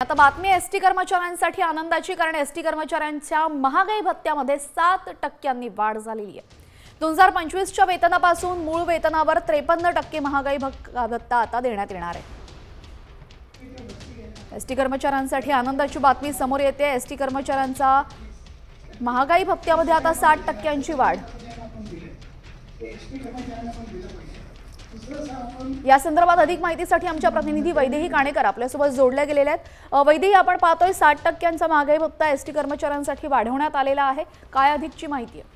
आता बातमी एसटी कर्मचाऱ्यांसाठी आनंदाची, कारण एसटी कर्मचाऱ्यांच्या महागाई भत्त्यामध्ये 7% वाढ झालेली आहे। 2025च्या वेतनापासून मूळ वेतनावर 53% महागाई भत्ता आता देण्यात येणार आहे। एसटी कर्मचाऱ्यांसाठी आनंदाची बातमी समोर येते। एसटी कर्मचाऱ्यांचा महागाई भत्त्यामध्ये आता 7%ची वाढ। या संदर्भात अधिक माहितीसाठी आमच्या प्रतिनिधी वैदेही काणेकर आपल्यासोबत जोडल्या गेलेल्या आहेत। वैदेही, आपण पाहतोय 7%चा महागाई भत्ता एसटी कर्मचाऱ्यांसाठी वाढवण्यात आलेला आहे, काय अधिकची माहिती आहे?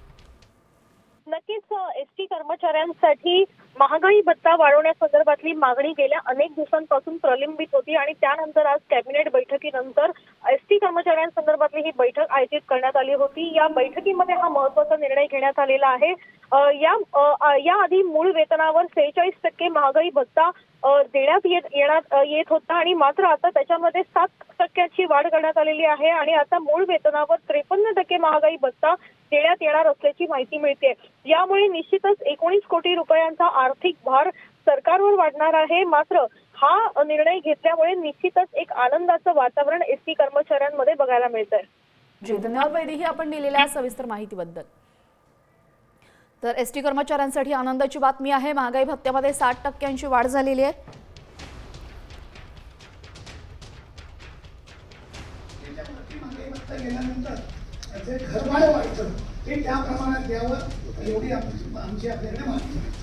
नक्कीच एसटी कर्मचाऱ्यांसाठी महागाई भत्ता वाढवण्यासंदर्भातली मागणी गेल्या अनेक दिवसांपासून प्रलंबित होती आणि त्यानंतर आज कॅबिनेट बैठकीनंतर एसटी कर्मचाऱ्यांसंदर्भातली ही बैठक आयोजित करण्यात आली होती। या बैठकीमध्ये हा महत्त्वाचा निर्णय घेण्यात आलेला आहे। या आधी मूळ वेतनावर 46% महागाई भत्ता देण्यात येत होता आणि मात्र आता त्याच्यामध्ये 7%ची वाढ करण्यात आलेली आहे आणि आता मूळ वेतनावर 53% महागाई भत्ता देण्यात येणार असल्याची माहिती मिळते। यामुळे निश्चितच 19 कोटी रुपयांचा आर्थिक भार सरकारवर वाढणार आहे। मात्र हा निर्णय घेतल्यामुळे निश्चितच एक आनंदाचं वातावरण एसटी कर्मचाऱ्यांमध्ये बघायला मिळतंय। धन्यवाद वैदेही, आपण दिलेल्या सविस्तर माहितीबद्दल। तर एसटी कर्मचाऱ्यांसाठी आनंदाची बातमी आहे, महागाई भत्त्यामध्ये 7%ची वाढ झालेली आहे। घर भाडं वाढतं ते त्या प्रमाणात द्यावं एवढी आमची आपल्याकडे मागणी आहे।